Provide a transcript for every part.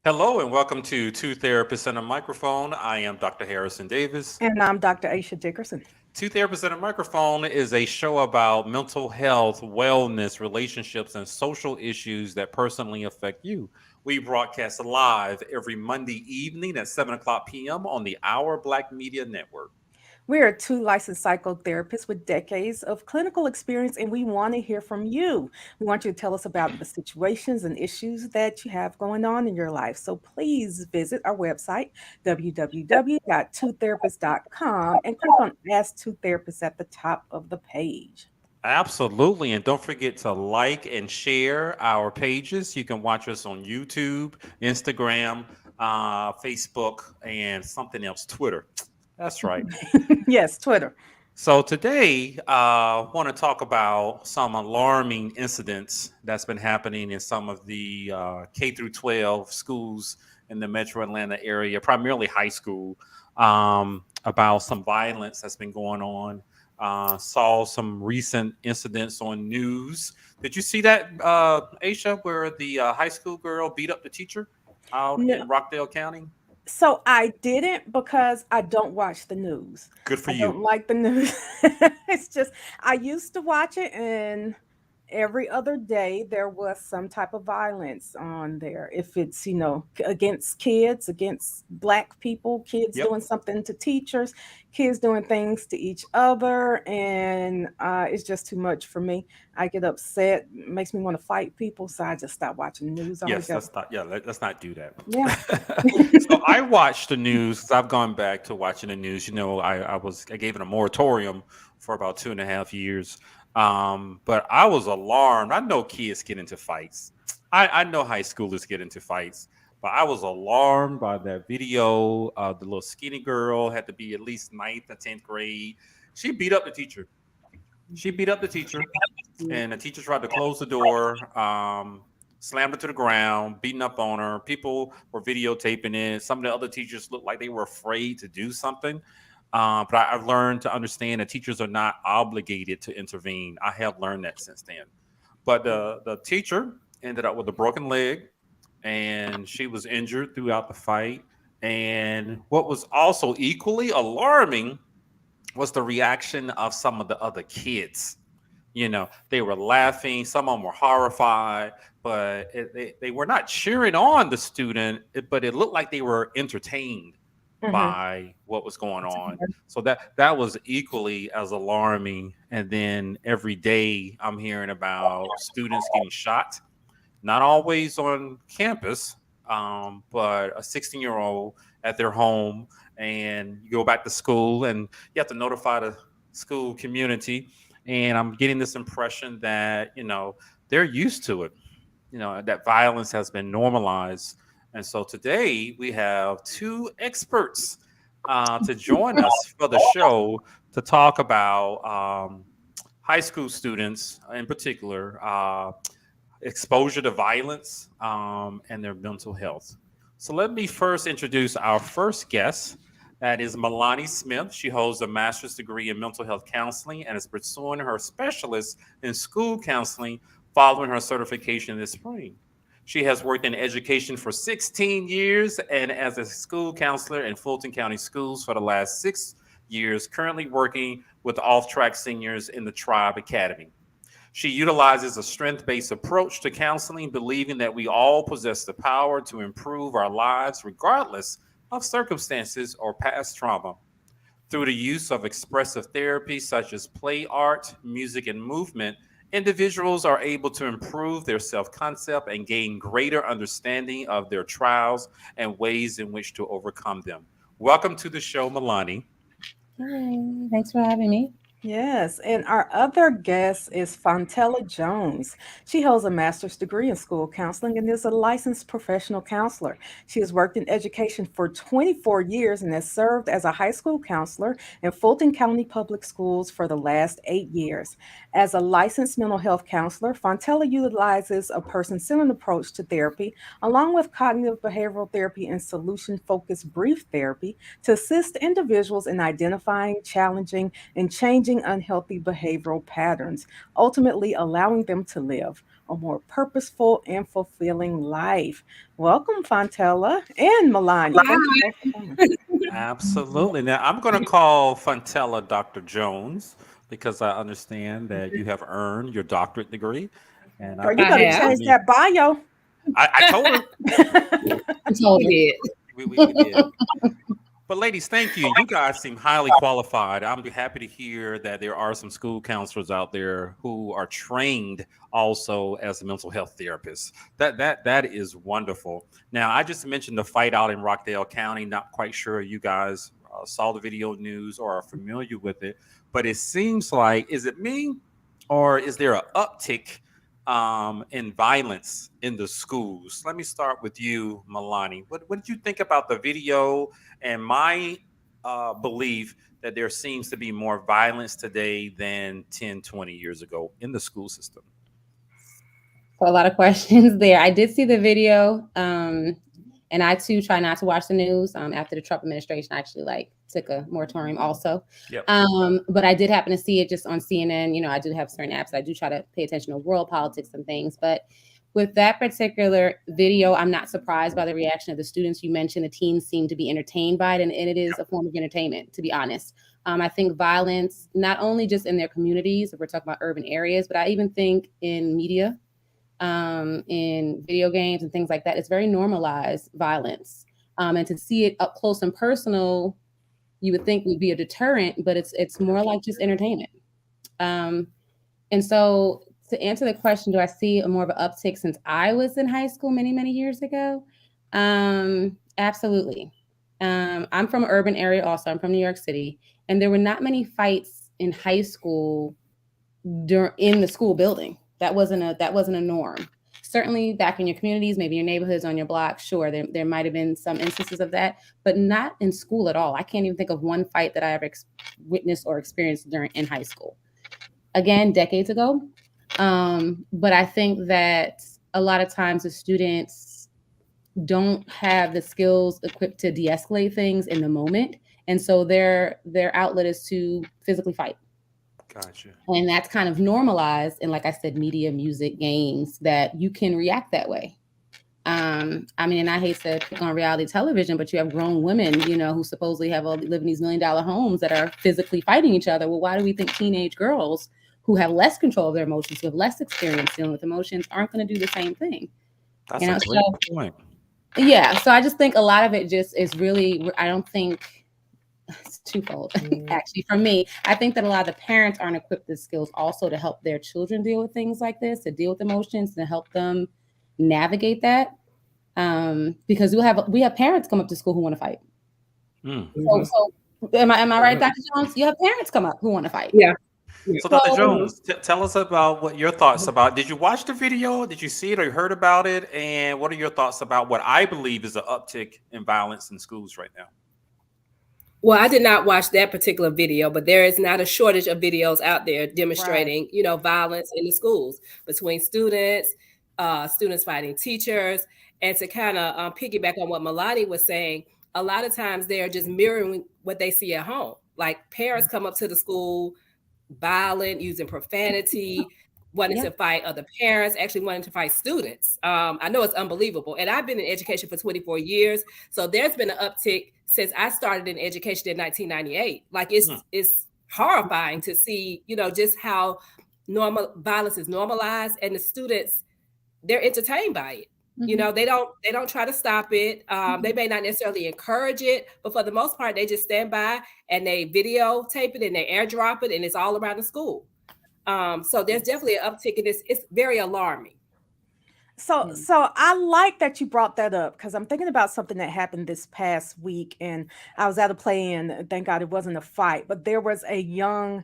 Hello and welcome to Two Therapists and a Microphone. I am Dr. Harrison Davis. And I'm Dr. Aisha Dickerson. Two Therapists and a Microphone is a show about mental health, wellness, relationships, and social issues that personally affect you. We broadcast live every Monday evening at 7 o'clock p.m. on the Our Black Media Network. We are two licensed psychotherapists with decades of clinical experience, and we want to hear from you. We want you to tell us about the situations and issues that you have going on in your life. So please visit our website, www.twotherapists.com, and click on Ask Two Therapists at the top of the page. Absolutely. And don't forget to like and share our pages. You can watch us on YouTube, Instagram, Facebook, and something else, Twitter. That's right. Yes, Twitter. So today, I want to talk about some alarming incidents that's been happening in some of the K through 12 schools in the Metro Atlanta area, primarily high school, about some violence that's been going on. Saw some recent incidents on news. Did you see that, Aisha, where the high school girl beat up the teacher out No, in Rockdale County? so I didn't because I don't watch the news. Good for I you. don't like the news. It's just I used to watch it, and every other day there was some type of violence on there. If it's, against kids, against black people, kids Yep. doing something to teachers, kids doing things to each other, and it's just too much for me. I get upset, makes me want to fight people, so I just stop watching the news Yes, altogether. let's not. Yeah, let's not do that. Yeah. So I watched the news because I've gone back to watching the news. I gave it a moratorium for about 2.5 years, but I was alarmed. I know kids get into fights. I know high schoolers get into fights, but I was alarmed by that video. The little skinny girl had to be at least ninth or 10th grade. She beat up the teacher. She beat up the teacher, and the teacher tried to close the door, slammed her to the ground, beating up on her. People were videotaping it. Some of the other teachers looked like they were afraid to do something. I've learned to understand that teachers are not obligated to intervene. I have learned that since then. But the teacher ended up with a broken leg, and she was injured throughout the fight. And what was also equally alarming was the reaction of some of the other kids. They were laughing, some of them were horrified, but they were not cheering on the student, but it looked like they were entertained Hmm. by what was going on. So that was equally as alarming. And then every day I'm hearing about students getting shot, not always on campus, but a 16-year-old at their home, and you go back to school and you have to notify the school community. And I'm getting this impression that, they're used to it, that violence has been normalized. And so today we have two experts to join us for the show to talk about high school students in particular, exposure to violence, and their mental health. So let me first introduce our first guest. That is Milani Smith. She holds a master's degree in mental health counseling and is pursuing her specialist in school counseling following her certification this spring. She has worked in education for 16 years and as a school counselor in Fulton County Schools for the last 6 years, currently working with off track seniors in the Tribe Academy. She utilizes a strength based approach to counseling, believing that we all possess the power to improve our lives regardless of circumstances or past trauma. Through the use of expressive therapy such as play art, music, and movement, individuals are able to improve their self concept and gain greater understanding of their trials and ways in which to overcome them. Welcome to the show, Milani. Hey, thanks for having me. Yes, and our other guest is Fontella Jones. She holds a master's degree in school counseling and is a licensed professional counselor. She has worked in education for 24 years and has served as a high school counselor in Fulton County Public Schools for the last 8 years. As a licensed mental health counselor, Fontella utilizes a person centered approach to therapy, along with cognitive behavioral therapy and solution focused brief therapy, to assist individuals in identifying, challenging, and changing challenging unhealthy behavioral patterns, ultimately allowing them to live a more purposeful and fulfilling life. Welcome, Fontella and Milani. Thank you both for coming. Absolutely. Now I'm going to call Fontella Dr. Jones because I understand that you have earned your doctorate degree, and I Girl, you think I better it's have. going to change be. that bio. I told her I told her. did. we did. But ladies, thank you. You guys seem highly qualified. I'm happy to hear that there are some school counselors out there who are trained also as a mental health therapist. That is wonderful. Now, I just mentioned the fight out in Rockdale County. Not quite sure you guys saw the video news or are familiar with it, but it seems like, is it me or is there an uptick in violence in the schools? Let me start with you, Milani. What did you think about the video? And my belief that there seems to be more violence today than 10, 20 years ago in the school system. So a lot of questions there. I did see the video, and I too try not to watch the news. After the Trump administration, I actually took a moratorium also. Yep. But I did happen to see it just on CNN. You know, I do have certain apps. I do try to pay attention to world politics and things. But with that particular video, I'm not surprised by the reaction of the students. You mentioned the teens seem to be entertained by it, and it is a form of entertainment, to be honest. I think violence, not only just in their communities, if we're talking about urban areas, but I even think in media, in video games and things like that, it's very normalized violence. And to see it up close and personal, you would think would be a deterrent, but it's more like just entertainment. And so to answer the question, do I see a more of an uptick since I was in high school many, many years ago? Absolutely. I'm from an urban area also. I'm from New York City. And there were not many fights in high school in the school building. That wasn't a norm. Certainly back in your communities, maybe your neighborhoods, on your block, sure, there might have been some instances of that, but not in school at all. I can't even think of one fight that I ever witnessed or experienced in high school. Again, decades ago. But I think that a lot of times the students don't have the skills equipped to de-escalate things in the moment. And so their outlet is to physically fight. Gotcha. And that's kind of normalized in, like I said, media, music, games, that you can react that way. And I hate to pick on reality television, but you have grown women, who supposedly live in these $1 million homes that are physically fighting each other. Well, why do we think teenage girls who have less control of their emotions, who have less experience dealing with emotions, aren't going to do the same thing? That's a great point. Yeah. So I just think a lot of it just is really, I don't think it's twofold, actually, for me. I think that a lot of the parents aren't equipped with skills also to help their children deal with things like this, to deal with emotions, to help them navigate that. Because we have parents come up to school who want to fight. So am I right, Dr. Jones? You have parents come up who want to fight. Yeah. So Dr. Jones, tell us about what your thoughts about. Did you watch the video? Did you see it or you heard about it? And what are your thoughts about what I believe is an uptick in violence in schools right now? Well, I did not watch that particular video, but there is not a shortage of videos out there demonstrating, violence in the schools between students, students fighting teachers. And to kind of piggyback on what Milani was saying, a lot of times they're just mirroring what they see at home. Like parents come up to the school violent, using profanity, wanting to fight other parents, actually wanting to fight students. I know it's unbelievable. And I've been in education for 24 years. So there's been an uptick since I started in education in 1998. Like it's horrifying to see, just how violence is normalized, and the students, they're entertained by it. Mm-hmm. They don't try to stop it. They may not necessarily encourage it, but for the most part, they just stand by and they videotape it and they airdrop it, and it's all around the school. So there's definitely an uptick in this. It's very alarming. So I like that you brought that up, because I'm thinking about something that happened this past week, and I was at a play, and thank God it wasn't a fight, but there was a young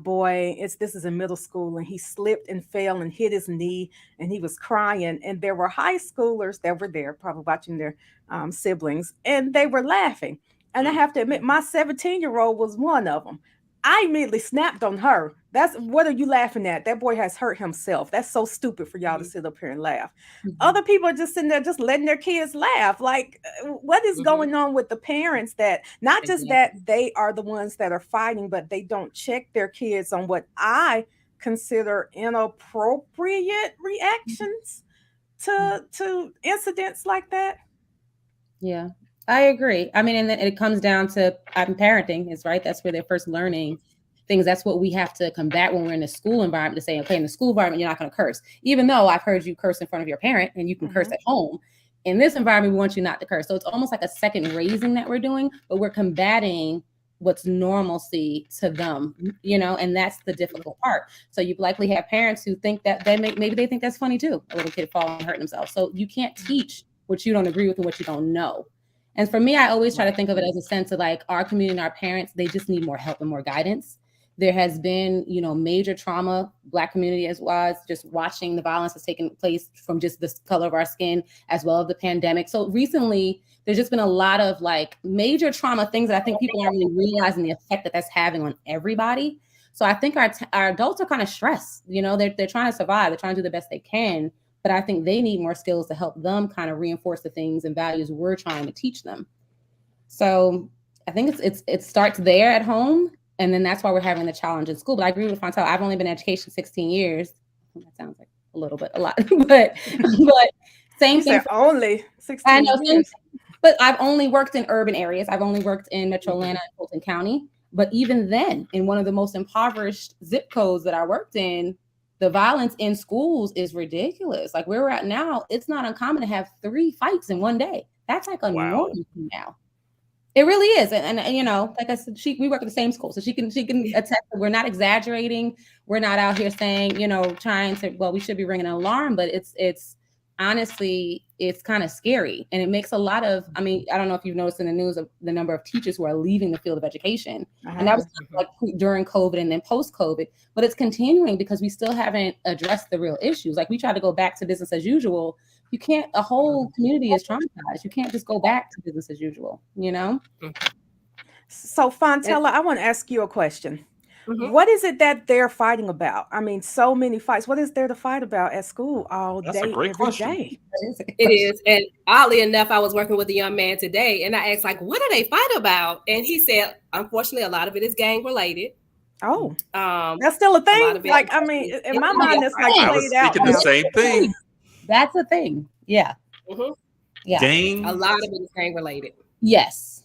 boy. This is in middle school, and he slipped and fell and hit his knee, and he was crying, and there were high schoolers that were there, probably watching their siblings, and they were laughing. And I have to admit, my 17-year-old was one of them. I immediately snapped on her. That's what are you laughing at? That boy has hurt himself. That's so stupid for y'all to sit up here and laugh. Other people are just sitting there just letting their kids laugh. Like, what is going on with the parents that not just that they are the ones that are fighting, but they don't check their kids on what I consider inappropriate reactions to incidents like that? Yeah, I agree. I mean, and then it comes down to parenting is right. That's where they're first learning things. That's what we have to combat when we're in the school environment to say, okay, in the school environment, you're not going to curse, even though I've heard you curse in front of your parent and you can curse at home. In this environment, we want you not to curse. So it's almost like a second raising that we're doing, but we're combating what's normalcy to them, you know, and that's the difficult part. So you likely have parents who think that maybe they think that's funny too, a little kid falling and hurting themselves. So you can't teach what you don't agree with and what you don't know. And for me, I always try to think of it as a sense of like our community and our parents, they just need more help and more guidance. There has been, you know, major trauma, Black community as well as just watching the violence that's taken place from just the color of our skin, as well as the pandemic. So recently, there's just been a lot of like major trauma things that I think people aren't really realizing the effect that that's having on everybody. So I think our adults are kind of stressed. You know, they're trying to survive. They're trying to do the best they can. But I think they need more skills to help them kind of reinforce the things and values we're trying to teach them. So I think it starts there at home. And then that's why we're having the challenge in school. But I agree with Fontel. I've only been in education 16 years. That sounds like a lot, but same thing. Only 16 I know, years. But I've only worked in urban areas. I've only worked in Metro Atlanta and Fulton County. But even then, in one of the most impoverished zip codes that I worked in, the violence in schools is ridiculous. Like where we're at now, it's not uncommon to have 3 fights in one day. That's like a normal thing now. It really is. And you know, like I said, we work at the same school. So she can attest that we're not exaggerating. We're not out here saying, you know, trying to, well, we should be ringing an alarm, but it's honestly, it's kind of scary. And it makes a lot of, I mean, I don't know if you've noticed in the news of the number of teachers who are leaving the field of education. And that was like during COVID and then post-COVID, but it's continuing because we still haven't addressed the real issues. Like we try to go back to business as usual. You can't, a whole community is traumatized. You can't just go back to business as usual, you know? So Fontella, I want to ask you a question. What is it that they're fighting about? I mean, so many fights. What is there to fight about at school all day, every day? It is. And oddly enough, I was working with a young man today and I asked, like, what do they fight about? And he said, unfortunately, a lot of it is gang related. Oh, that's still a thing. Like, I mean, in my mind, that's like I was thinking the same thing. That's a thing. Yeah. Yeah. Gang. A lot of it is gang related. Yes.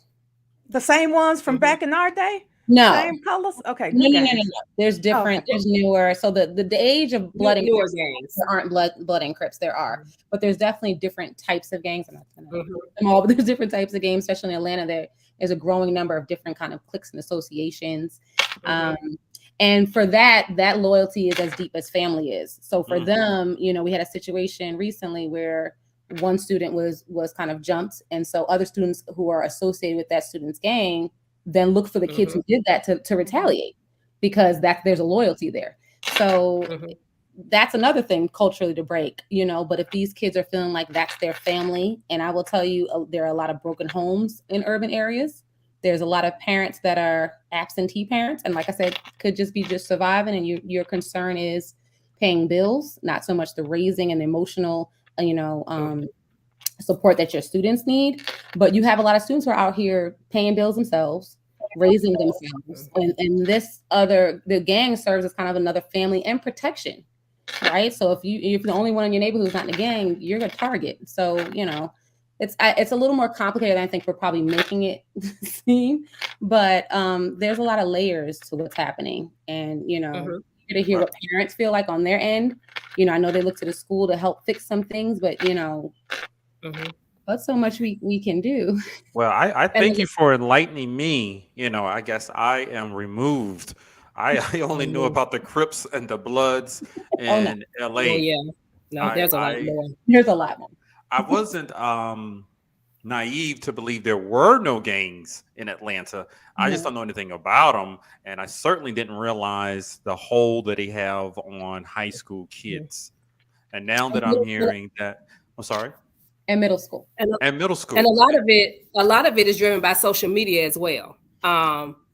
The same ones from back in our day? No. Same colors? Okay. No. There's different. There's newer. So the age of blood and Crips, gangs. There aren't blood and Crips. There are, but there's definitely different types of gangs. I'm not going to name them all, but there's different types of gangs, especially in Atlanta. There's a growing number of different kind of cliques and associations. And for that loyalty is as deep as family is. So for them, you know, we had a situation recently where one student was kind of jumped, and so other students who are associated with that student's gang then look for the kids who did that to retaliate because there's a loyalty there. So that's another thing culturally to break, you know, but if these kids are feeling like that's their family, and I will tell you, there are a lot of broken homes in urban areas. There's a lot of parents that are absentee parents. And like I said, could just be surviving. And your concern is paying bills, not so much the raising and the emotional, you know, support that your students need. But you have a lot of students who are out here paying bills themselves, raising themselves. And the gang serves as kind of another family and protection, right? So if you're the only one in your neighborhood who's not in the gang, you're a target. So, you know, it's a little more complicated than I think we're probably making it seem, but there's a lot of layers to what's happening. And, you know, to hear what parents feel like on their end. You know, I know they look to the school to help fix some things, but, you know, what's so much we can do. Well, I thank you for enlightening me. You know, I guess I am removed. I only knew about the Crips and the Bloods in LA. Oh, yeah. No, there's a lot more. There's a lot more. I wasn't naive to believe there were no gangs in Atlanta. I just don't know anything about them. And I certainly didn't realize the hold that they have on high school kids. And now that I'm hearing that, I'm sorry? And middle school. And middle school. And a lot of it is driven by social media as well.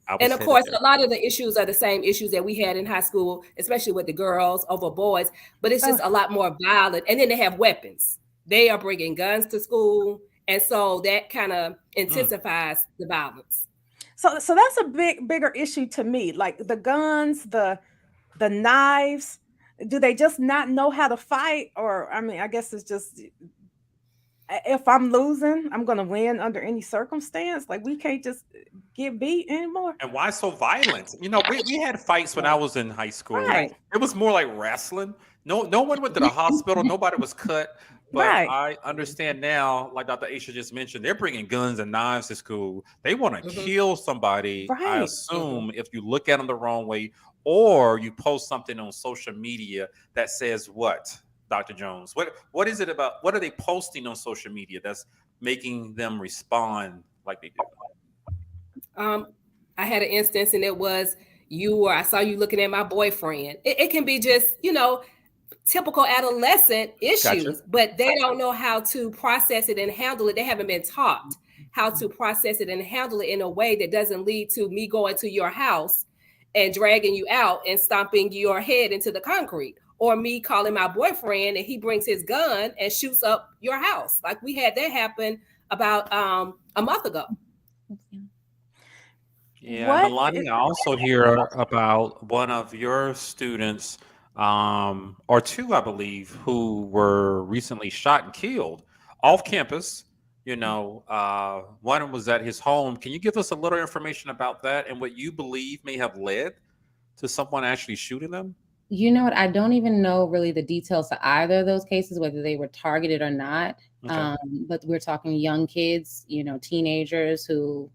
I And was of headed course, there. a lot of the issues are the same issues that we had in high school, especially with the girls over boys, but it's just a lot more violent. And then they have weapons. They are bringing guns to school. And so that kind of intensifies the violence. So that's a bigger issue to me. Like the guns, the knives. Do they just not know how to fight? Or I mean, I guess it's just if I'm losing, I'm gonna win under any circumstance. Like we can't just get beat anymore. And why so violent? You know, we had fights when I was in high school. Right. It was more like wrestling. No one went to the hospital. Nobody was cut. But Right. I understand now, like Dr. Aisha just mentioned, they're bringing guns and knives to school. They want to kill somebody, I Right. assume, if you look at them the wrong way, or you post something on social media that says what, Dr. Jones? What is it about? What are they posting on social media that's making them respond like they do? I had an instance, and it was I saw you looking at my boyfriend. It can be just, typical adolescent issues, Gotcha. but they don't know how to process it and handle it. They haven't been taught how to process it and handle it in a way that doesn't lead to me going to your house and dragging you out and stomping your head into the concrete, or me calling my boyfriend and he brings his gun and shoots up your house. Like we had that happen about a month ago. Yeah, Melania, I also hear about one of your students, or two, I believe, who were recently shot and killed off campus. One was at his home. Can you give us a little information about that and what you believe may have led to someone actually shooting them? You know what? I don't even know really the details to either of those cases, whether they were targeted or not. Okay. But we're talking young kids, teenagers who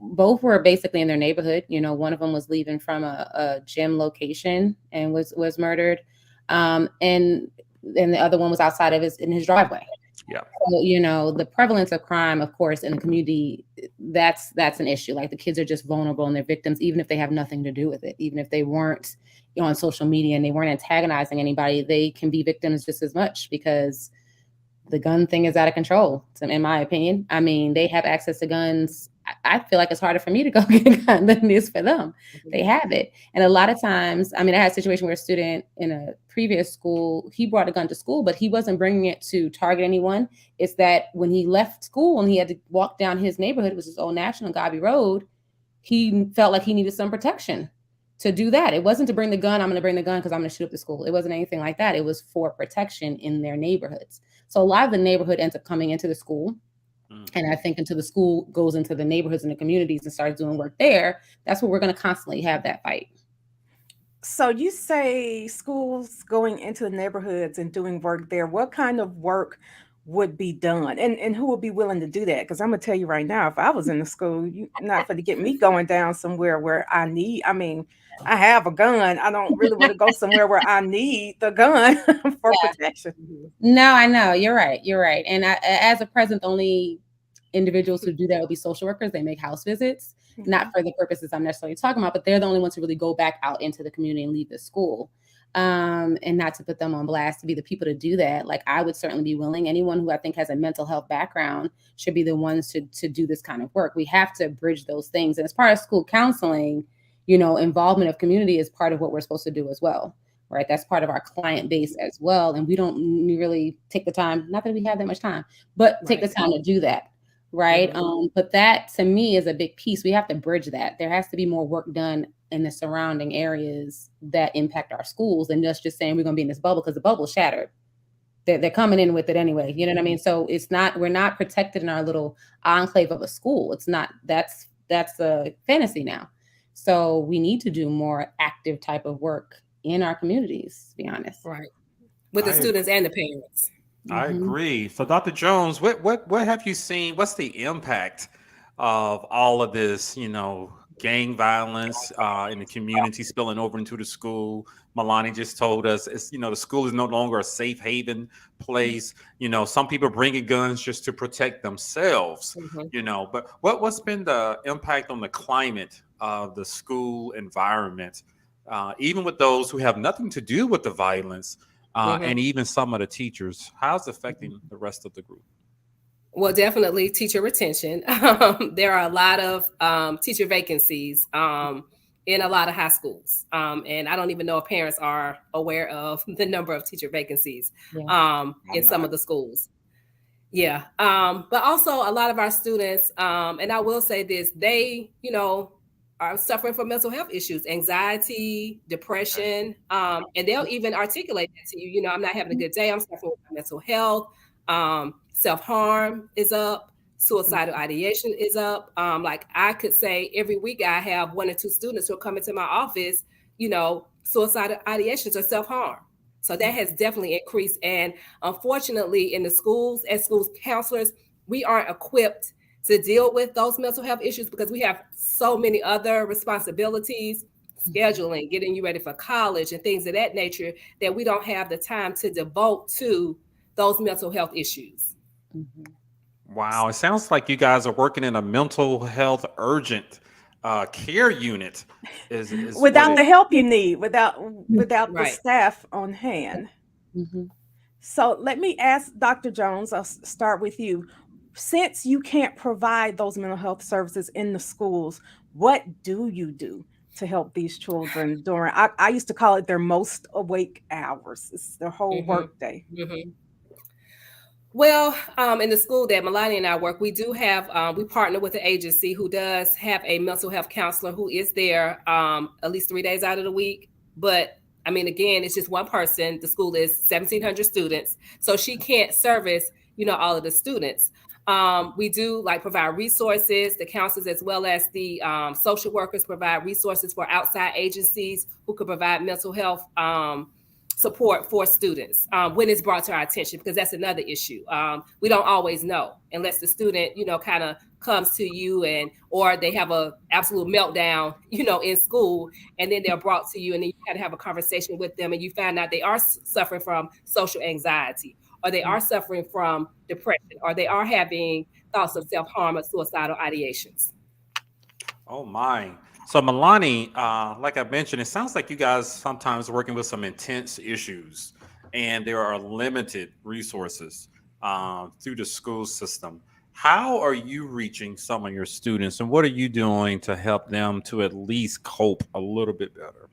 both were basically in their neighborhood. One of them was leaving from a gym location and was murdered. And the other one was outside of in his driveway. Yeah. So, the prevalence of crime, of course, in the community, that's an issue. Like the kids are just vulnerable and they're victims, even if they have nothing to do with it. Even if they weren't on social media and they weren't antagonizing anybody, they can be victims just as much because the gun thing is out of control, in my opinion. I mean, they have access to guns. I feel like it's harder for me to go get a gun than it is for them. They have it. And a lot of times, I had a situation where a student in a previous school, he brought a gun to school, but he wasn't bringing it to target anyone. It's that when he left school and he had to walk down his neighborhood, which is Old National, Gabi Road, he felt like he needed some protection to do that. It wasn't to bring the gun. I'm going to bring the gun because I'm going to shoot up the school. It wasn't anything like that. It was for protection in their neighborhoods. So a lot of the neighborhood ends up coming into the school. And I think until the school goes into the neighborhoods and the communities and starts doing work there, that's where we're going to constantly have that fight. So you say schools going into the neighborhoods and doing work there. What kind of work would be done? And who would be willing to do that? Because I'm going to tell you right now, if I was in the school, you're not going to get me going down somewhere where I have a gun. I don't really want to go somewhere where I need the gun for protection. No, I know. You're right. And as a president, the only individuals who do that would be social workers. They make house visits, not for the purposes I'm necessarily talking about, but they're the only ones who really go back out into the community and leave the school. And not to put them on blast, to be the people to do that. Like I would certainly be willing. Anyone who I think has a mental health background should be the ones to do this kind of work. We have to bridge those things. And as part of school counseling, involvement of community is part of what we're supposed to do as well, right? That's part of our client base as well. And we don't really take the time, not that we have that much time, but take the time to do that, right? But that to me is a big piece. We have to bridge that. There has to be more work done in the surrounding areas that impact our schools than just saying we're going to be in this bubble because the bubble's shattered. They're coming in with it anyway. You know what I mean? So we're not protected in our little enclave of a school. It's not, that's a fantasy now. So we need to do more active type of work in our communities, to be honest. Right. With the students and the parents. I agree. So Dr. Jones, what have you seen? What's the impact of all of this, gang violence in the community spilling over into the school? Melania just told us the school is no longer a safe haven place. Some people bringing guns just to protect themselves, but what's been the impact on the climate of the school environment, even with those who have nothing to do with the violence, and even some of the teachers? How's it affecting the rest of the group? Well, definitely teacher retention. There are a lot of teacher vacancies in a lot of high schools. And I don't even know if parents are aware of the number of teacher vacancies in some of the schools. Yeah. But also a lot of our students, and I will say this, they, are suffering from mental health issues, anxiety, depression, and they'll even articulate that to you. I'm not having a good day. I'm suffering with my mental health. Self-harm is up. Suicidal ideation is up. Like I could say every week I have 1 or 2 students who are coming to my office, suicidal ideations or self-harm. So that has definitely increased. And unfortunately, in the schools, as schools counselors, we aren't equipped to deal with those mental health issues because we have so many other responsibilities, scheduling, getting you ready for college and things of that nature, that we don't have the time to devote to those mental health issues. Wow. It sounds like you guys are working in a mental health urgent care unit. Is without the help you need, without the Right. staff on hand. So let me ask Dr. Jones, I'll start with you. Since you can't provide those mental health services in the schools, what do you do to help these children during, I used to call it their most awake hours. It's their whole work day. Well, in the school that Melania and I work, we do have, we partner with an agency who does have a mental health counselor who is there at least 3 days out of the week. But I mean, again, it's just one person. The school is 1,700 students. So she can't service, all of the students. We do provide resources, the counselors as well as the social workers provide resources for outside agencies who could provide mental health support for students when it's brought to our attention, because that's another issue. We don't always know unless the student, kind of comes to you or they have a absolute meltdown, in school, and then they're brought to you and then you got to have a conversation with them and you find out they are suffering from social anxiety, or they are suffering from depression, or they are having thoughts of self-harm or suicidal ideations. Oh my. So Milani, like I mentioned, it sounds like you guys sometimes working with some intense issues and there are limited resources through the school system. How are you reaching some of your students and what are you doing to help them to at least cope a little bit better?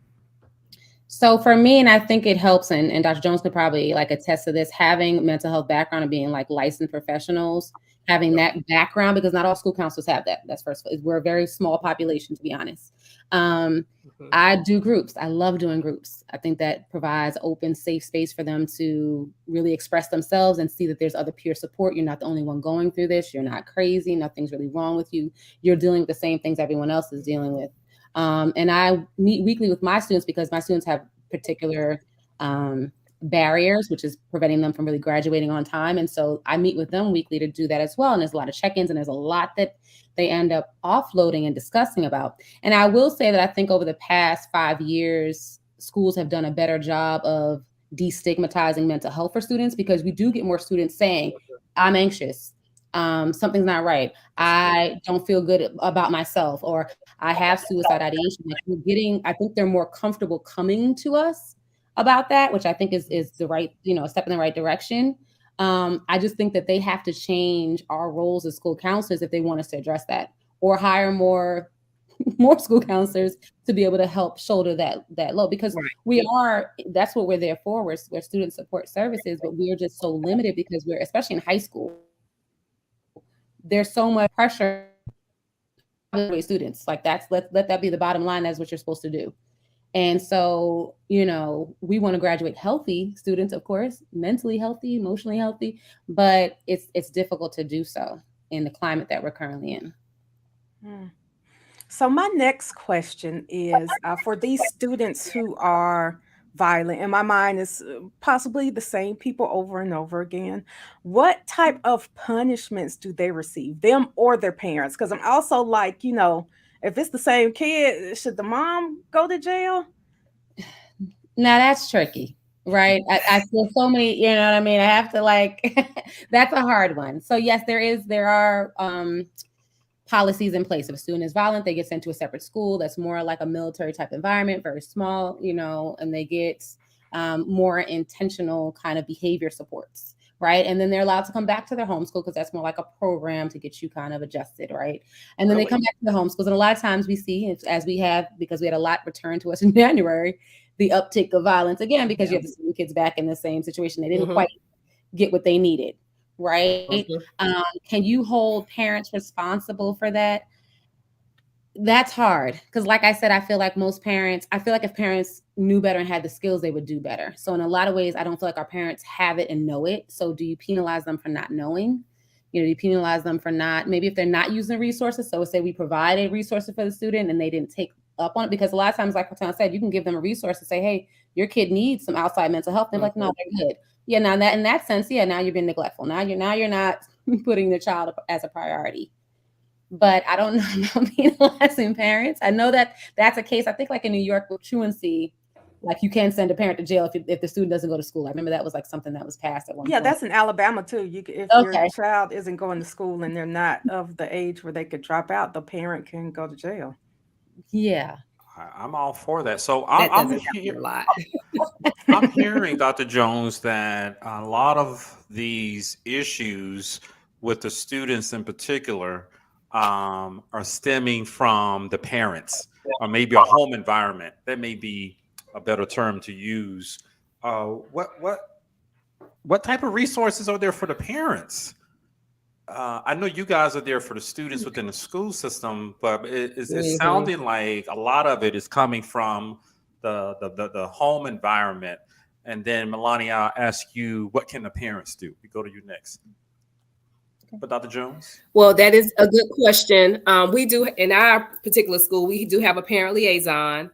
So for me, and I think it helps, and Dr. Jones could probably attest to this, having mental health background and being licensed professionals, having that background, because not all school counselors have that. That's first. We're a very small population, to be honest. I do groups. I love doing groups. I think that provides open, safe space for them to really express themselves and see that there's other peer support. You're not the only one going through this. You're not crazy. Nothing's really wrong with you. You're dealing with the same things everyone else is dealing with. And I meet weekly with my students because my students have particular barriers, which is preventing them from really graduating on time. And so I meet with them weekly to do that as well. And there's a lot of check-ins and there's a lot that they end up offloading and discussing about. And I will say that I think over the past 5 years, schools have done a better job of destigmatizing mental health for students, because we do get more students saying, I'm anxious. Something's not right. I don't feel good about myself, or I have suicide ideation. I think they're more comfortable coming to us about that, which I think is the right, step in the right direction. I just think that they have to change our roles as school counselors if they want us to address that, or hire more school counselors to be able to help shoulder that load, because that's what we're there for. We're student support services, but we're just so limited because we're, especially in high school, there's so much pressure on students. Let that be the bottom line. That's what you're supposed to do. And so, we want to graduate healthy students, of course, mentally healthy, emotionally healthy, but it's difficult to do so in the climate that we're currently in. So my next question is for these students who are violent, and my mind is possibly the same people over and over again, what type of punishments do they receive, them or their parents? Because I'm also like, if it's the same kid, should the mom go to jail? Now that's tricky, right? I feel so many, you know what I mean? I have to that's a hard one. So yes, there are policies in place. If a student is violent, they get sent to a separate school that's more like a military type environment, very small, and they get more intentional kind of behavior supports. right? And then they're allowed to come back to their homeschool because that's more like a program to get you kind of adjusted, right? And then they come back to the homeschools. And a lot of times we see, as we have, because we had a lot returned to us in January, the uptick of violence again, because you have to send kids back in the same situation. They didn't quite get what they needed, right? Can you hold parents responsible for that? That's hard because, like I said, I feel like if parents knew better and had the skills, they would do better. So in a lot of ways, I don't feel like our parents have it and know it. So do you penalize them for not knowing? Do you penalize them for not, maybe if they're not using resources? So say we provided resources for the student and they didn't take up on it, because a lot of times, like Ratana said, you can give them a resource and say, hey, your kid needs some outside mental health. They're like, no, they're good. Yeah, now that in that sense, now you're being neglectful. Now you're not putting the child as a priority. But I don't know about penalizing parents. I know that that's a case. I think like in New York with truancy, like you can send a parent to jail if the student doesn't go to school. I remember that was like something that was passed at one point. Yeah, that's in Alabama too. If your child isn't going to school and they're not of the age where they could drop out, the parent can go to jail. Yeah. I'm all for that. So I'm hearing, Dr. Jones, that a lot of these issues with the students in particular are stemming from the parents, or maybe a home environment. That may be a better term to use. What type of resources are there for the parents? I know you guys are there for the students within the school system, but it's sounding like a lot of it is coming from the home environment. And then Melanie, I'll ask you, what can the parents do? We go to you next. But Dr. Jones? Well, that is a good question. We do, in our particular school, we do have a parent liaison,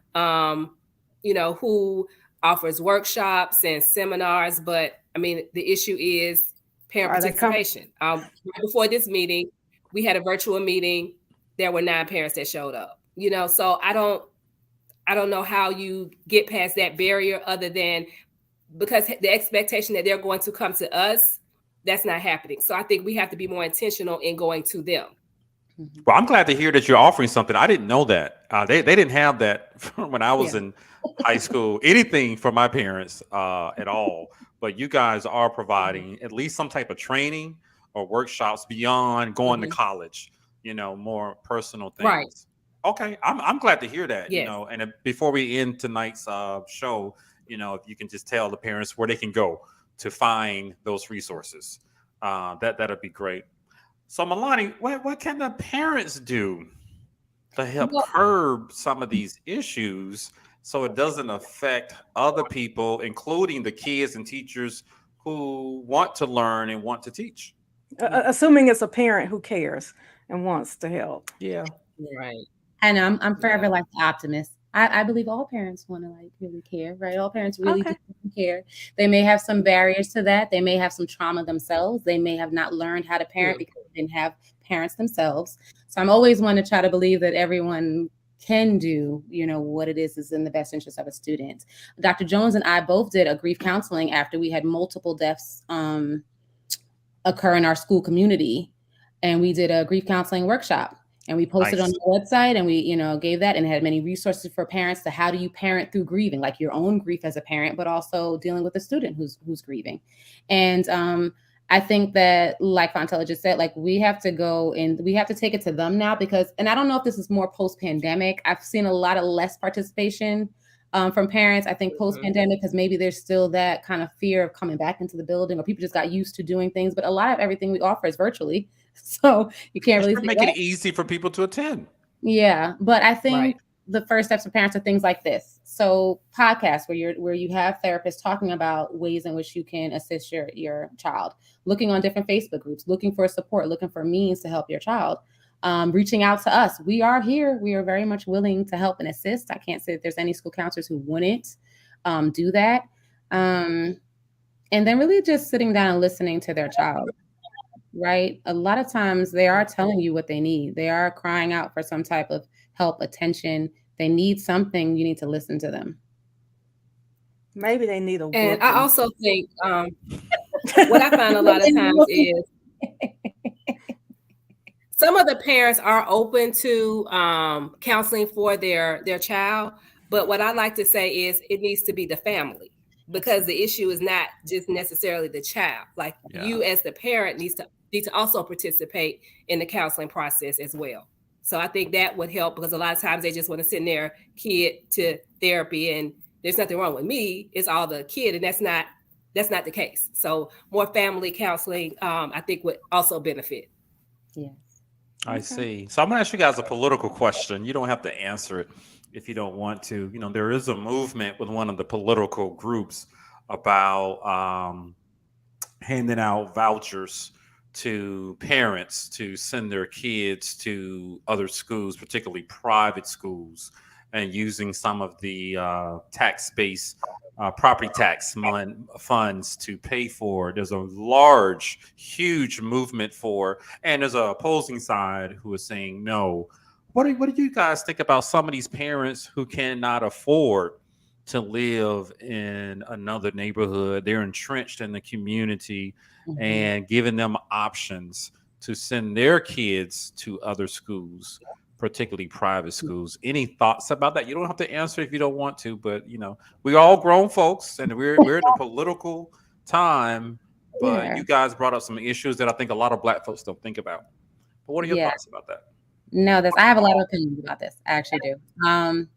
who offers workshops and seminars. But I mean, the issue is parent participation. Right before this meeting, we had a virtual meeting. There were 9 parents that showed up. So I don't know how you get past that barrier, other than because the expectation that they're going to come to us, that's not happening. So I think we have to be more intentional in going to them. Well, I'm glad to hear that you're offering something. I didn't know that. They didn't have that when I was in high school, anything from my parents at all. But you guys are providing at least some type of training or workshops beyond going to college, more personal things. Right. Okay. I'm glad to hear that, and before we end tonight's show, if you can just tell the parents where they can go to find those resources, that'd be great. So Melanie, what can the parents do to help curb some of these issues so it doesn't affect other people, including the kids and teachers who want to learn and want to teach? Assuming it's a parent who cares and wants to help. Yeah. Right. And I'm forever like the optimist. I believe all parents want to like really care, right? All parents really do care. They may have some barriers to that. They may have some trauma themselves. They may have not learned how to parent because they didn't have parents themselves. So I'm always one to try to believe that everyone can do, what it is in the best interest of a student. Dr. Jones and I both did a grief counseling after we had multiple deaths occur in our school community. And we did a grief counseling workshop. And we posted on the website, and we, gave that, and had many resources for parents to how do you parent through grieving, like your own grief as a parent, but also dealing with a student who's grieving. And I think that, like Fontella just said, like we have to go and we have to take it to them now because, and I don't know if this is more post-pandemic. I've seen a lot of less participation from parents. I think post-pandemic, because maybe there's still that kind of fear of coming back into the building, or people just got used to doing things. But a lot of everything we offer is virtually. So you can't really make it easy for people to attend. Yeah. But I think the first steps for parents are things like this. So podcasts where you have therapists talking about ways in which you can assist your child, looking on different Facebook groups, looking for support, looking for means to help your child, reaching out to us. We are here. We are very much willing to help and assist. I can't say that there's any school counselors who wouldn't do that. And then really just sitting down and listening to their child. Right. A lot of times they are telling you what they need. They are crying out for some type of help, attention. They need something. You need to listen to them. Maybe they need a whooping. And I also think what I find a lot of times is some of the parents are open to counseling for their child. But what I like to say is it needs to be the family. because the issue is not just necessarily the child. Like you as the parent need to also participate in the counseling process as well. So I think that would help, because a lot of times they just want to send their kid to therapy and there's nothing wrong with me, it's all the kid, and that's not the case. So more family counseling, I think, would also benefit. Yes. I see. So I'm going to ask you guys a political question. You don't have to answer it if you don't want to. You know, there is a movement with one of the political groups about handing out vouchers to parents to send their kids to other schools, particularly private schools, and using some of the tax-based property tax funds to pay for it. There's a large, huge movement for, and there's an opposing side who is saying no. What do you guys think about some of these parents who cannot afford to live in another neighborhood? They're entrenched in the community, and giving them options to send their kids to other schools, particularly private schools. Any thoughts about that? You don't have to answer if you don't want to, but you know, we're all grown folks and we're in a political time, but you guys brought up some issues that I think a lot of Black folks don't think about. But what are your thoughts about that? No, I have a lot of opinions about this. I actually do.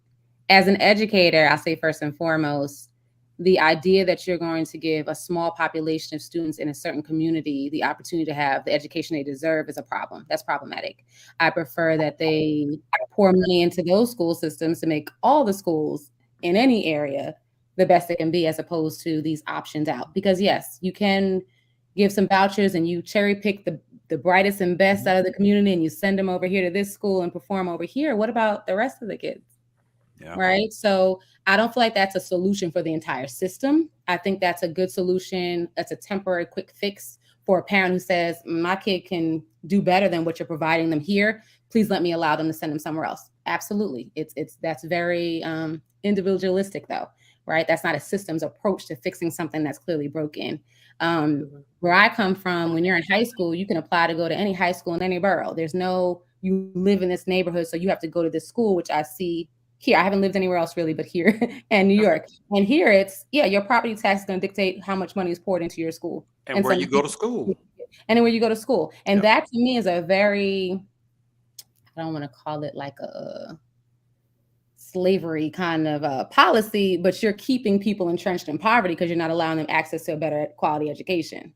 As an educator, I'll say first and foremost, the idea that you're going to give a small population of students in a certain community the opportunity to have the education they deserve is a problem. That's problematic. I prefer that they pour money into those school systems to make all the schools in any area the best they can be, as opposed to these options out. Because yes, you can give some vouchers and you cherry pick the brightest and best out of the community and you send them over here to this school and perform over here. What about the rest of the kids? Right. So I don't feel like that's a solution for the entire system. I think that's a good solution. That's a temporary quick fix for a parent who says, my kid can do better than what you're providing them here. Please let me allow them to send them somewhere else. Absolutely. That's very individualistic though, right? That's not a systems approach to fixing something that's clearly broken. Where I come from, when you're in high school, you can apply to go to any high school in any borough. There's no, you live in this neighborhood, so you have to go to this school, which I see here. I haven't lived anywhere else really, but here in New York. And here it's, your property tax is going to dictate how much money is poured into your school. And where you go to school. And then where you go to school. And that to me is a very, I don't want to call it like a slavery kind of policy, but you're keeping people entrenched in poverty because you're not allowing them access to a better quality education.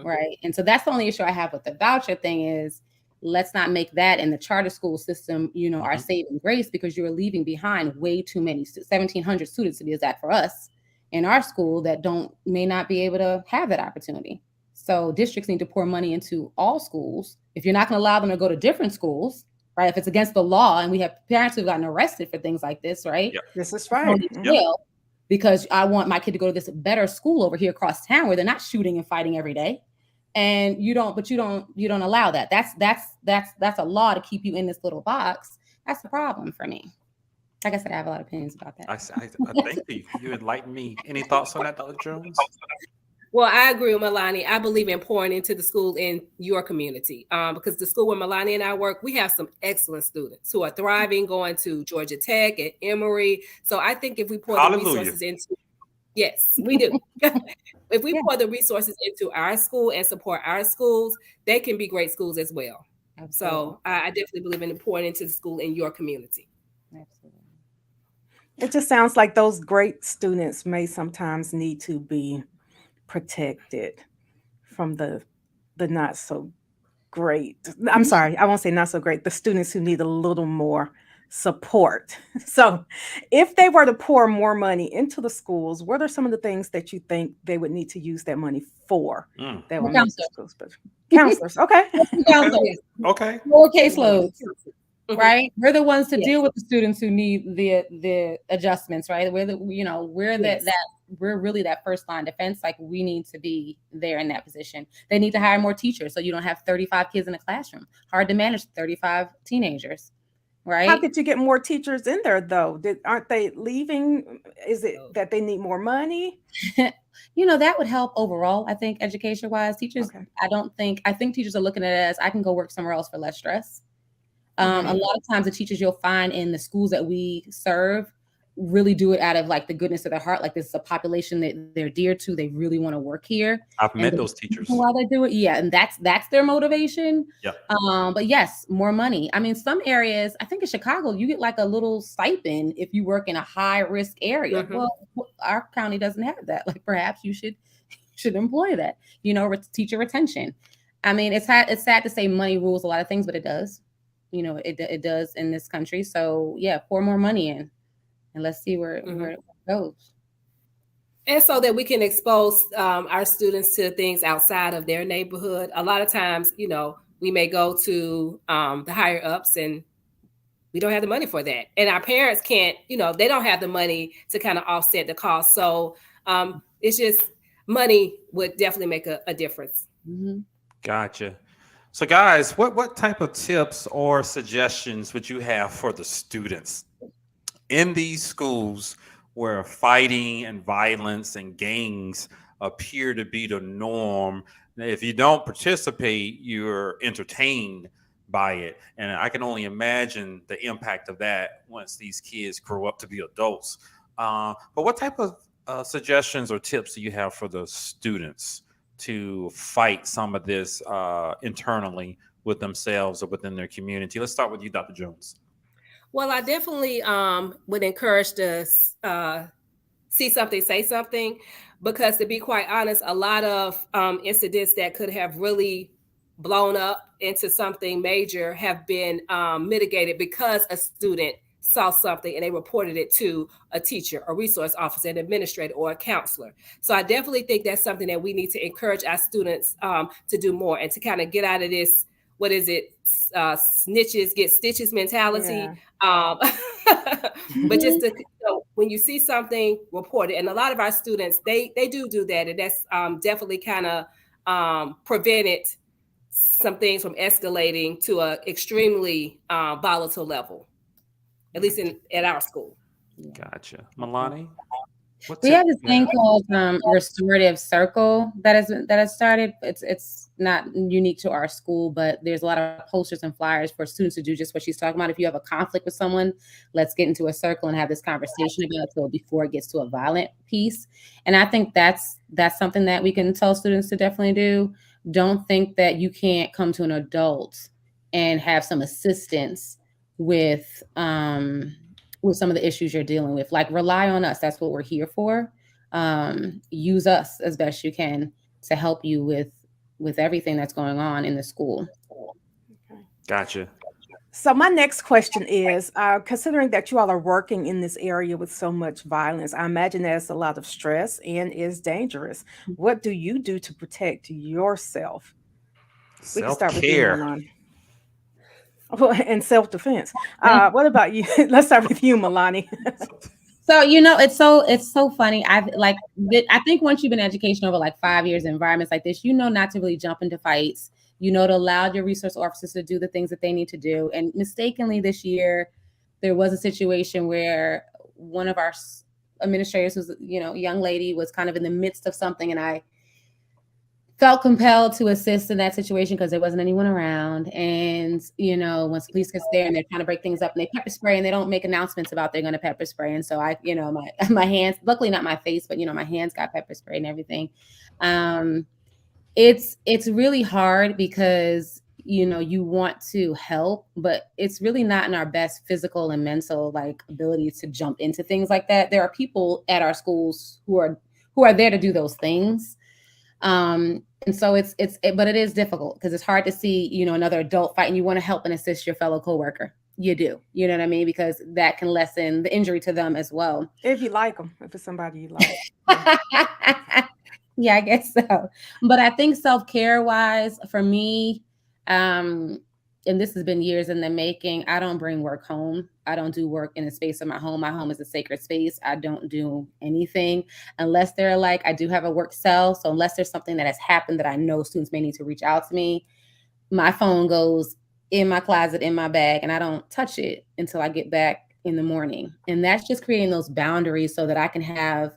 Right. And so that's the only issue I have with the voucher thing is, let's not make that in the charter school system, our saving grace, because you're leaving behind way too many, 1,700 students to be exact for us in our school that may not be able to have that opportunity. So districts need to pour money into all schools. If you're not going to allow them to go to different schools, right? If it's against the law, and we have parents who've gotten arrested for things like this, right? This is right. Because I want my kid to go to this better school over here across town where they're not shooting and fighting every day. And you don't allow that. That's a law to keep you in this little box. That's the problem for me. Like I said, I have a lot of opinions about that. I thank you. You enlightened me. Any thoughts on that, Dr. Jones? Well, I agree with Melanie. I believe in pouring into the school in your community, because the school where Melanie and I work, we have some excellent students who are thriving, going to Georgia Tech and Emory. So I think if we pour the resources into, yes, we do. If we pour the resources into our school and support our schools, they can be great schools as well. Absolutely. So I definitely believe in pouring into the school in your community. Absolutely. It just sounds like those great students may sometimes need to be protected from the not so great. I'm sorry, I won't say not so great. The students who need a little more support. So if they were to pour more money into the schools, what are some of the things that you think they would need to use that money for? That would make the schools better? Counselors. Okay. Okay. More caseloads. Right? We're the ones to deal with the students who need the adjustments, right? We're we're really that first line defense. Like, we need to be there in that position. They need to hire more teachers so you don't have 35 kids in a classroom. Hard to manage 35 teenagers. Right. How could you get more teachers in there though? Aren't they leaving? Is it that they need more money? That would help overall. I think education wise, teachers, I think teachers are looking at it as, I can go work somewhere else for less stress. A lot of times the teachers you'll find in the schools that we serve really do it out of like the goodness of their heart. Like this is a population that they're dear to. They really want to work here. I've And met the those teachers. reason why they do it. Yeah. And that's their motivation. Yeah. But yes, more money. I mean, some areas, I think in Chicago, you get like a little stipend if you work in a high risk area. Mhm. Well, our county doesn't have that. Like perhaps you should employ that, you know, teacher retention. I mean, it's sad to say money rules a lot of things, but it does. You know, it does in this country. So yeah, pour more money in, and let's see where it goes. And so that we can expose our students to things outside of their neighborhood. A lot of times, you know, we may go to the higher ups and we don't have the money for that. And our parents can't, you know, they don't have the money to kind of offset the cost. So it's just money would definitely make a difference. Mm-hmm. Gotcha. So guys, what type of tips or suggestions would you have for the students in these schools where fighting and violence and gangs appear to be the norm? If you don't participate, you're entertained by it. And I can only imagine the impact of that once these kids grow up to be adults. But what type of suggestions or tips do you have for the students to fight some of this internally with themselves or within their community? Let's start with you, Dr. Jones. Well, I definitely would encourage to see something, say something, because to be quite honest, a lot of incidents that could have really blown up into something major have been mitigated because a student saw something and they reported it to a teacher, a resource officer, an administrator, or a counselor. So I definitely think that's something that we need to encourage our students to do more and to kind of get out of this, what is it, snitches get stitches mentality. Yeah. But just to, you know, when you see something, report it. And a lot of our students, they do that. And that's definitely kind of prevented some things from escalating to an extremely volatile level, at least at our school. Gotcha. Milani? We have this thing called Restorative Circle that has started. It's not unique to our school, but there's a lot of posters and flyers for students to do just what she's talking about. If you have a conflict with someone, let's get into a circle and have this conversation about it so before it gets to a violent piece. And I think that's something that we can tell students to definitely do. Don't think that you can't come to an adult and have some assistance with some of the issues you're dealing with. Like, rely on us. That's what we're here for. Use us as best you can to help you with everything that's going on in the school. Okay. Gotcha. So my next question is, considering that you all are working in this area with so much violence, I imagine there's a lot of stress and is dangerous. What do you do to protect yourself? We can start with you, Self-care. Milani. And self-defense. What about you? Let's start with you, Milani. So, you know, it's so funny. I think once you've been in education over like 5 years in environments like this, you know not to really jump into fights, you know, to allow your resource officers to do the things that they need to do. And mistakenly this year, there was a situation where one of our administrators was, you know, a young lady was kind of in the midst of something, and I felt compelled to assist in that situation because there wasn't anyone around. And, you know, once police gets there and they're trying to break things up and they pepper spray, and they don't make announcements about they're going to pepper spray. And so I, you know, my hands, luckily not my face, but, you know, my hands got pepper spray and everything. It's really hard because, you know, you want to help, but it's really not in our best physical and mental like ability to jump into things like that. There are people at our schools who are there to do those things. And so but it is difficult because it's hard to see, you know, another adult fight and you want to help and assist your fellow coworker. You do, you know what I mean? Because that can lessen the injury to them as well. If you like them, if it's somebody you like. Yeah, I guess so. But I think self-care wise for me, and this has been years in the making, I don't bring work home. I don't do work in the space of my home. My home is a sacred space. I don't do anything unless they're like, I do have a work cell. So unless there's something that has happened that I know students may need to reach out to me, my phone goes in my closet, in my bag, and I don't touch it until I get back in the morning. And that's just creating those boundaries so that I can have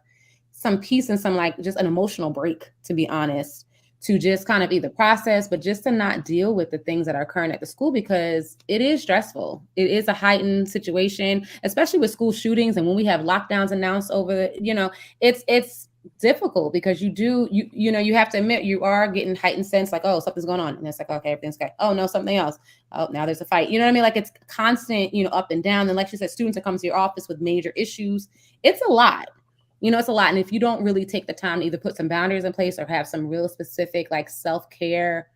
some peace and some like just an emotional break, to be honest, to just kind of either process, but just to not deal with the things that are occurring at the school, because it is stressful. It is a heightened situation, especially with school shootings. And when we have lockdowns announced over the, it's difficult, because you have to admit you are getting heightened sense like, oh, something's going on. And it's like, okay, everything's okay. Oh no, something else. Oh, now there's a fight. You know what I mean? Like, it's constant, up and down. And like you said, students are coming to your office with major issues. It's a lot. It's a lot. And if you don't really take the time to either put some boundaries in place or have some real specific like self-care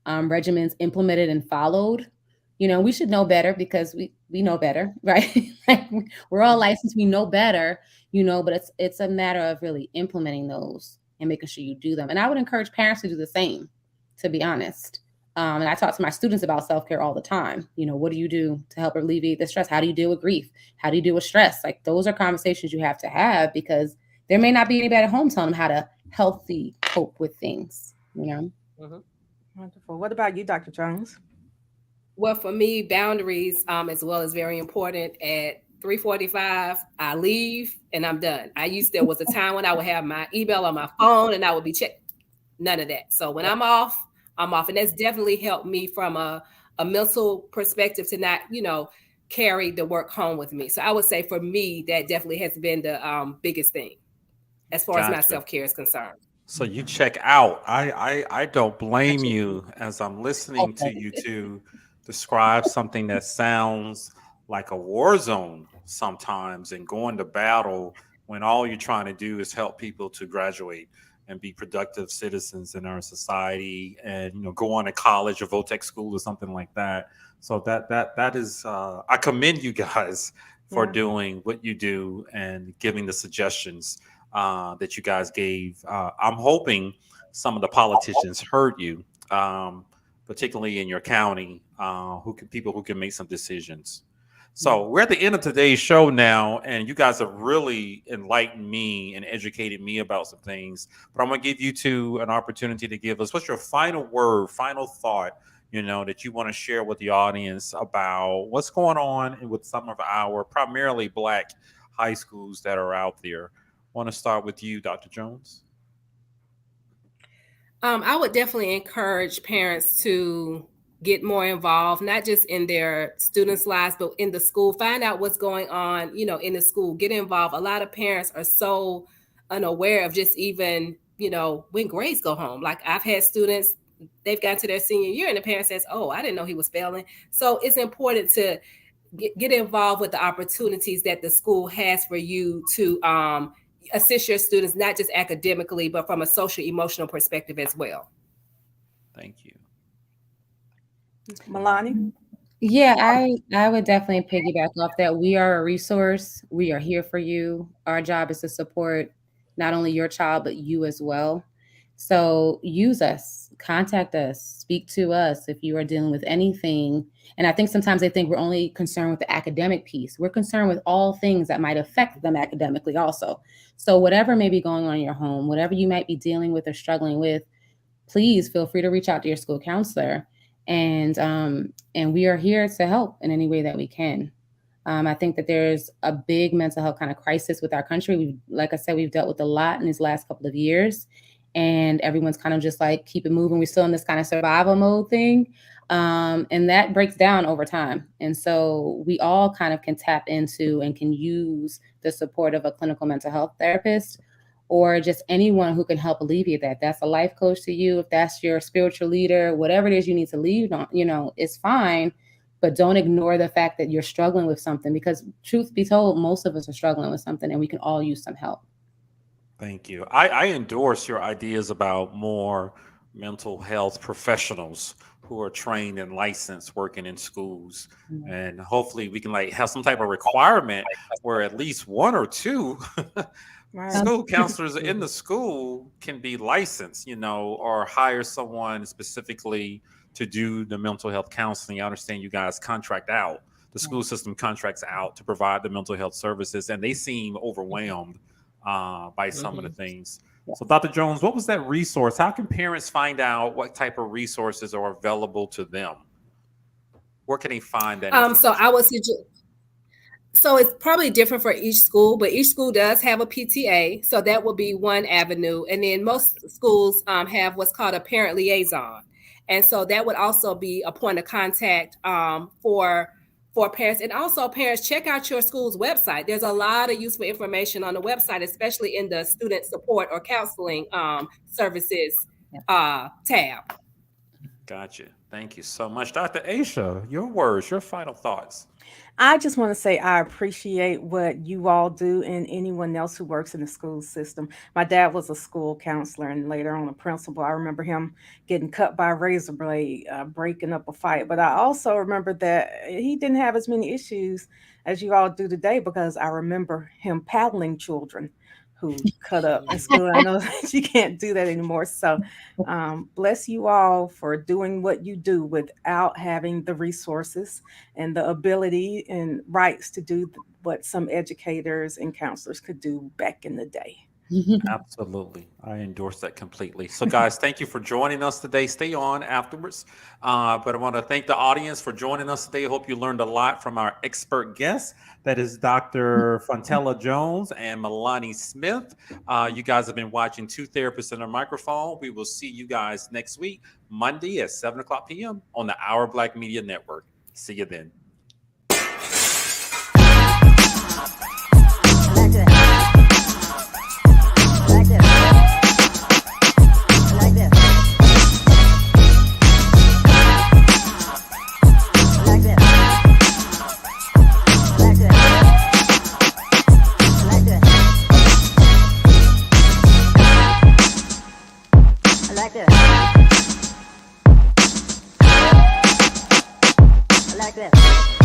regimens implemented and followed, we should know better, because we know better, right? Like, we're all licensed, we know better, but it's a matter of really implementing those and making sure you do them. And I would encourage parents to do the same, to be honest. And I talk to my students about self-care all the time. What do you do to help alleviate the stress? How do you deal with grief? How do you deal with stress? Like, those are conversations you have to have, because there may not be anybody at home telling them how to healthy cope with things, Mm-hmm. Wonderful. What about you, Dr. Jones? Well, for me, boundaries as well is very important. At 3:45, I leave and I'm done. There was a time when I would have my email on my phone and I would be checking. None of that. So when I'm off. And that's definitely helped me from a mental perspective to not, carry the work home with me. So I would say for me, that definitely has been the biggest thing as far as my self-care is concerned. So you check out. I don't blame you, as I'm listening to you two describe something that sounds like a war zone sometimes, and going to battle when all you're trying to do is help people to graduate and be productive citizens in our society, and go on to college or VOTEC school or something like that. So that is I commend you guys for doing what you do and giving the suggestions that you guys gave. I'm hoping some of the politicians heard you, particularly in your county, people who can make some decisions. So we're at the end of today's show now, and you guys have really enlightened me and educated me about some things. But I'm going to give you two an opportunity to give us, what's your final word, final thought, that you want to share with the audience about what's going on with some of our primarily Black high schools that are out there. I want to start with you, Dr. Jones. I would definitely encourage parents to get more involved, not just in their students' lives, but in the school. Find out what's going on, in the school. Get involved. A lot of parents are so unaware of just even, when grades go home. Like, I've had students, they've gotten to their senior year and the parent says, oh, I didn't know he was failing. So it's important to get involved with the opportunities that the school has for you to assist your students, not just academically, but from a social, emotional perspective as well. Thank you. Milani? Yeah, I would definitely piggyback off that. We are a resource. We are here for you. Our job is to support not only your child, but you as well. So use us, contact us, speak to us if you are dealing with anything. And I think sometimes they think we're only concerned with the academic piece. We're concerned with all things that might affect them academically also. So whatever may be going on in your home, whatever you might be dealing with or struggling with, please feel free to reach out to your school counselor. And we are here to help in any way that we can. I think that there's a big mental health kind of crisis with our country. Like I said, we've dealt with a lot in these last couple of years, and everyone's kind of just like, keep it moving. We're still in this kind of survival mode thing. And that breaks down over time. And so we all kind of can tap into and can use the support of a clinical mental health therapist, or just anyone who can help alleviate that. That's a life coach to you. If that's your spiritual leader, whatever it is you need to lead on, it's fine, but don't ignore the fact that you're struggling with something, because truth be told, most of us are struggling with something and we can all use some help. Thank you. I endorse your ideas about more mental health professionals who are trained and licensed working in schools. Mm-hmm. And hopefully we can have some type of requirement where at least one or two right. School counselors in the school can be licensed, or hire someone specifically to do the mental health counseling. I understand you guys contract out. The school system contracts out to provide the mental health services, and they seem overwhelmed by some of the things. So Dr. Jones, what was that resource? How can parents find out what type of resources are available to them? Where can they find that? So I would suggest So it's probably different for each school, but each school does have a PTA. So that will be one avenue. And then most schools have what's called a parent liaison. And so that would also be a point of contact for parents. And also parents, check out your school's website. There's a lot of useful information on the website, especially in the student support or counseling services tab. Gotcha. Thank you so much. Dr. Aisha, your words, your final thoughts. I just want to say I appreciate what you all do and anyone else who works in the school system. My dad was a school counselor and later on a principal. I remember him getting cut by a razor blade, breaking up a fight. But I also remember that he didn't have as many issues as you all do today because I remember him paddling children who cut up in school. I know that you can't do that anymore. So bless you all for doing what you do without having the resources and the ability and rights to do what some educators and counselors could do back in the day. Absolutely. I endorse that completely. So guys, thank you for joining us today. Stay on afterwards. But I want to thank the audience for joining us today. I hope you learned a lot from our expert guests. That is Dr. Fontella Jones and Milani Smith. You guys have been watching Two Therapists and a Microphone. We will see you guys next week, Monday at 7:00 p.m. on the Our Black Media Network. See you then. Like this.